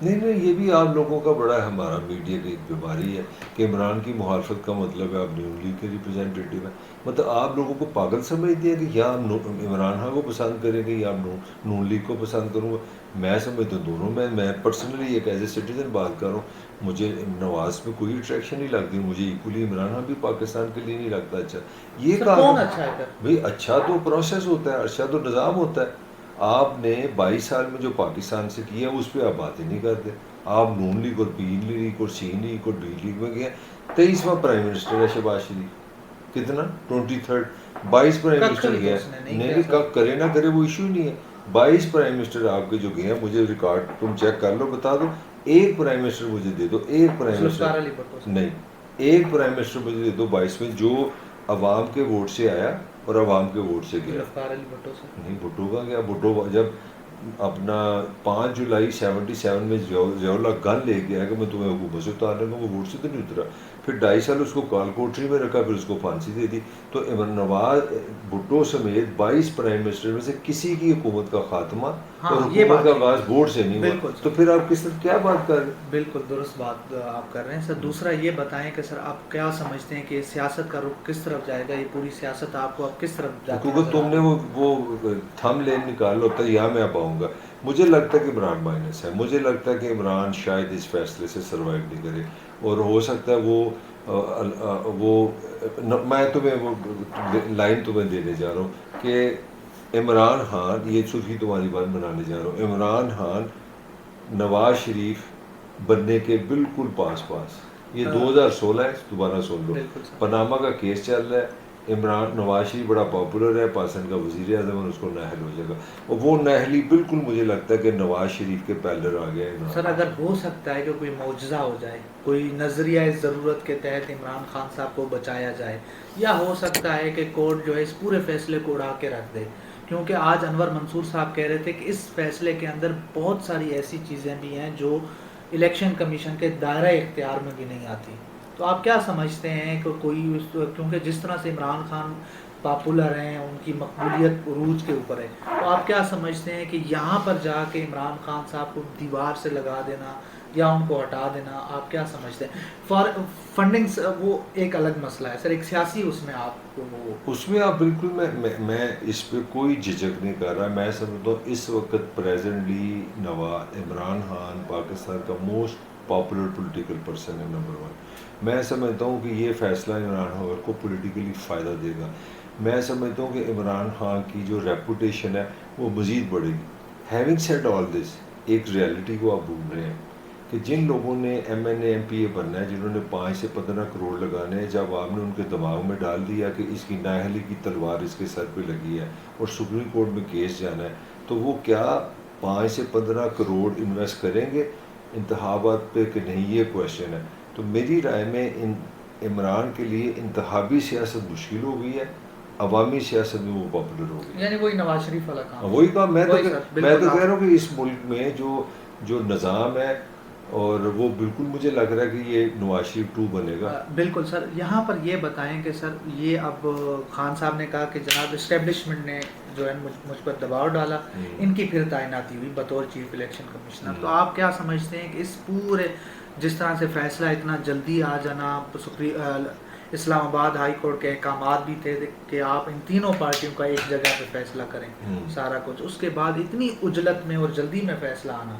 نہیں یہ بھی آپ لوگوں کا بڑا ہے، ہمارا میڈیا کی ایک بیماری ہے کہ عمران کی مخالفت کا مطلب ہے آپ نون لیگ کے ریپرزینٹیٹیو ہیں. مطلب آپ لوگوں کو پاگل سمجھتے ہیں کہ یا ہم عمران خان کو پسند کریں گے یا ہم نون لیگ کو پسند کروں گا. میں سمجھتا ہوں دونوں میں پرسنلی ایک ایز اے سٹیزن بات کر رہا ہوں، مجھے نواز میں کوئی اٹریکشن نہیں لگتی، مجھے ایکولی عمران خان بھی پاکستان کے لیے نہیں لگتا اچھا. یہ سر کہا کون کہ اچھا ہے پھر؟ بھئی اچھا تو پروسیس ہوتا ہے، اچھا تو نظام ہوتا ہے. آپ نے 22 سال میں جو پاکستان سے کیا اس پہ آپ بات ہی نہیں کرتے. آپ نون لیگ اور پی لیگ اور سی لیگ اور ڈی لیگ میں گئے. 23واں پرائم منسٹر ہے شہباز شریف، کتنا 23rd 22 پرائم ککھ منسٹر بھی تو گئے اس نے نہیں نہیں کیا نہیں سر. کب کرے نہ کرے وہ ایشو ہی نہیں ہے. 22 پرائم منسٹر آپ کے جو گئے ہیں، مجھے ریکارڈ تم چیک کر لو، بتا دو ایک پرائم منسٹر مجھے دے دو، ایک پرائم منسٹر ذوالفقار علی بھٹو سر. نہیں، ایک پرائم منسٹر مجھے دے دو 22 میں جو عوام کے ووٹ سے آیا اور عوام کے ووٹ سے گیا. ذوالفقار علی بھٹو سر. نہیں بھٹو کا کیا، بھٹو جب اپنا 5 جولائی 77 میں ضیاء اللہ گن لے گیا کہ میں تمہیں حکومت سے اتار لوں گا، وہ ووٹ سے تو نہیں اترا. پھر 2.5 سال اس کو کال کوٹری میں رکھا، پھر اس کو پھانسی دے دی. تو نواز بھٹو سمیت 22 پرائم منسٹر میں سے کسی کی حکومت کا خاتمہ ہاں اور یہ حکومت بات کا ٹھیک ہے. آغاز ووٹ سے نہیں ہوا. بالکل تو سر، پھر آپ کس طرح کیا بات کر رہے ہیں؟ بالکل درست بات آپ کر رہے ہیں سر. دوسرا یہ بتائیں کہ سر آپ کیا سمجھتے ہیں کہ سیاست کا رخ کس طرف جائے گا؟ یہ پوری سیاست آپ کو اب کس طرف جاتی کیونکہ نظر تم آ نے رہی ہے؟ وہ تھم لین نکال ہوتا ہے، یہاں میں اب آؤں گا. مجھے لگتا ہے کہ عمران مائنس ہے، مجھے لگتا ہے کہ عمران شاید اس فیصلے سے سروائیو نہیں کرے، اور ہو سکتا ہے وہ میں تمہیں وہ لائن تمہیں دینے جا رہا ہوں کہ عمران خان، یہ سرخی تمہاری بات بنانے جا رہا ہوں، عمران خان نواز شریف بننے کے بالکل پاس یہ 2016 ہے، دوبارہ سن لو. بالکل سر. پاناما کا کیس چل رہا ہے، نواز شریف بڑا پاپولر ہے، پاکستان کا وزیر اعظم، اور اس کو نااہل ہو جائے گا. اور وہ نااہلی بالکل مجھے لگتا ہے کہ نواز شریف کے پیلر آ گیا ہے. سر اگر ہو سکتا ہے کہ کوئی معجزہ ہو جائے، کوئی نظریہ ضرورت کے تحت عمران خان صاحب کو بچایا جائے، یا ہو سکتا ہے کہ کورٹ جو ہے اس پورے فیصلے کو اڑا کے رکھ دے، کیونکہ آج انور منصور صاحب کہہ رہے تھے کہ اس فیصلے کے اندر بہت ساری ایسی چیزیں بھی ہیں جو الیکشن کمیشن کے دائرہ اختیار میں بھی نہیں آتی. تو آپ کیا سمجھتے ہیں کہ کوئی کیونکہ جس طرح سے عمران خان پاپولر ہیں، ان کی مقبولیت عروج کے اوپر ہے، تو آپ کیا سمجھتے ہیں کہ یہاں پر جا کے عمران خان صاحب کو دیوار سے لگا دینا یا ان کو ہٹا دینا، آپ کیا سمجھتے ہیں؟ فنڈنگ وہ ایک الگ مسئلہ ہے سر، ایک سیاسی اس میں آپ کو وہ اس میں آپ بالکل، میں اس پہ کوئی جھجک نہیں کر رہا. میں سمجھتا ہوں اس وقت پریزنٹلی عمران خان پاکستان کا موسٹ پاپولر پولیٹیکل پرسن ہے، نمبر 1. میں سمجھتا ہوں کہ یہ فیصلہ عمران خان کو پولیٹیکلی فائدہ دے گا. میں سمجھتا ہوں کہ عمران خان کی جو ریپوٹیشن ہے وہ مزید بڑھے گی. ہیونگ سیڈ آل دس، ایک ریئلٹی کو آپ بھول رہے ہیں کہ جن لوگوں نے M N A M P A بننا ہے، جنہوں نے 5 سے 15 کروڑ لگانے ہیں، جب آپ نے ان کے دماغ میں ڈال دیا کہ اس کی نااہلی کی تلوار اس کے سر پہ لگی ہے اور سپریم کورٹ میں کیس جانا ہے، تو وہ کیا 5 سے 15 کروڑ انویسٹ کریں گے انتخابات پہ کہ نہیں؟ یہ کویشچن ہے. تو میری رائے میں عمران کے لیے انتخابی سیاست مشکل ہو گئی ہے، عوامی سیاست میں وہ پاپولر ہو گئی. یعنی وہی نواز شریف والا کام. وہی کام میں تو وہی سر کہہ بالکل رہا ہوں کہ اس ملک میں جو نظام ہے، اور وہ بالکل مجھے لگ رہا ہے کہ یہ نواز شریف 2 بنے گا. بالکل سر. یہاں پر یہ بتائیں کہ سر یہ اب خان صاحب نے کہا کہ جناب اسٹیبلشمنٹ نے جو ہے مجھ پر دباؤ ڈالا، ان کی پھر تعیناتی ہوئی بطور چیف الیکشن کمشنر. تو آپ کیا سمجھتے ہیں کہ اس پورے جس طرح سے فیصلہ اتنا جلدی آ جانا، اسلام آباد ہائی کورٹ کے احکامات بھی تھے کہ آپ ان تینوں پارٹیوں کا ایک جگہ پہ فیصلہ کریں سارا کچھ، اس کے بعد اتنی عجلت میں اور جلدی میں فیصلہ آنا،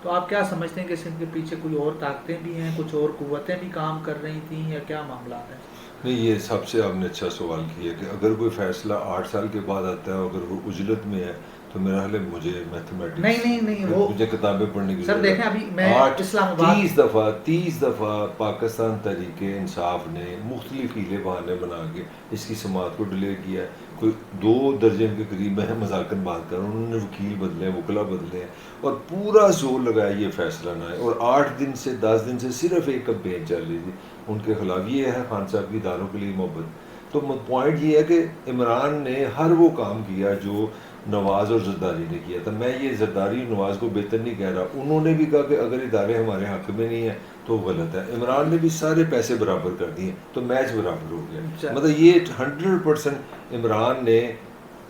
تو آپ کیا سمجھتے ہیں کہ اس کے پیچھے کوئی اور طاقتیں بھی ہیں، کچھ اور قوتیں بھی کام کر رہی تھیں، یا کیا معاملات ہیں؟ نہیں، یہ سب سے آپ نے اچھا سوال کیا کہ اگر کوئی فیصلہ 8 سال کے بعد آتا ہے، اگر وہ عجلت میں ہے، تو میرا خیال ہے مجھے میتھمیٹکس، نہیں وہ مجھے کتابیں پڑھنے کی سر ضرورت دیکھیں ہے. ابھی میں اسلام آباد 30 دفعہ پاکستان تحریک انصاف نے مختلف ہیلے بہانے بنا کے اس کی سماعت کو ڈیلے کیا ہے. کوئی 2 درجن کے قریب میں مذاکرات بات کر رہا ہوں، انہوں نے وکیل بدلے ہیں، وکلا بدلے ہیں، اور پورا زور لگایا یہ فیصلہ نہ ہے. اور 8 دن سے 10 دن سے صرف ایک کمپین چل رہی تھی ان کے خلاف. یہ ہے خان صاحب کی اداروں کے لیے محبت. تو پوائنٹ یہ ہے کہ عمران نے ہر وہ کام کیا جو نواز اور زرداری نے کیا تھا. میں یہ زرداری اور نواز کو بہتر نہیں کہہ رہا، انہوں نے بھی کہا کہ اگر ادارے ہمارے حق میں نہیں ہیں تو غلط ہے. عمران نے بھی سارے پیسے برابر کر دیے تو میچ برابر ہو گیا. مطلب یہ 100% عمران نے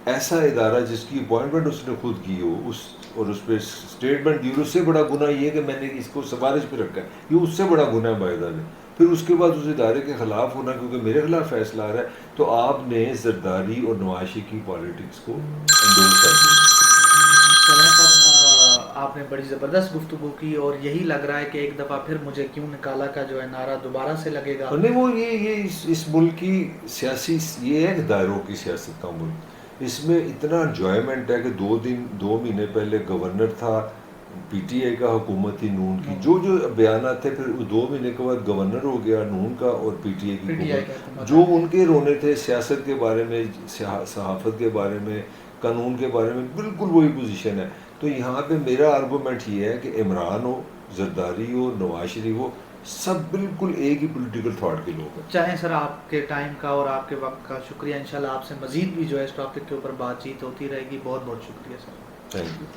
ایسا ادارہ جس کی اپوائنٹمنٹ اس نے خود کی ہو اس اور اس پہ اسٹیٹمنٹ دی، اور اس سے بڑا گناہ یہ کہ میں نے اس کو سفارش پہ رکھا ہے، یہ اس سے بڑا گناہ ہے باعث میں. پھر اس کے بعد اس ادارے کے خلاف ہونا کیونکہ میرے خلاف فیصلہ آ رہا ہے، تو آپ نے زرداری اور نواشی کی پالیٹکس کو انڈورس کر دیا. چلیں سر، آپ نے بڑی زبردست گفتگو کی، اور یہی لگ رہا ہے کہ ایک دفعہ پھر مجھے کیوں نکالا کا جو ہے نعرہ دوبارہ سے لگے گا. اور نہیں، وہ یہ اس ملک کی سیاسی، یہ ہے کہ دائروں کی سیاست کا ملک، اس میں اتنا انجوائمنٹ ہے کہ 2 مہینے پہلے گورنر تھا پی ٹی آئی کا، حکومتی نون کی، جو بیانات تھے، پھر 2 مہینے کے بعد گورنر ہو گیا نون کا اور پی ٹی آئی کی حکومت. جو ان کے رونے تھے سیاست کے بارے میں، صحافت کے بارے میں، قانون کے بارے میں، بالکل وہی پوزیشن ہے. تو یہاں پہ میرا آرگومنٹ یہ ہے کہ عمران ہو، زرداری ہو، نواز شریف ہو، سب بالکل ایک ہی پولیٹیکل تھاٹ کے لوگ ہیں. چاہیں سر، آپ کے ٹائم کا اور آپ کے وقت کا شکریہ. انشاءاللہ آپ سے مزید بھی جو ہے اس ٹاپک کے اوپر بات چیت ہوتی رہے گی. بہت بہت شکریہ سر. Thank you.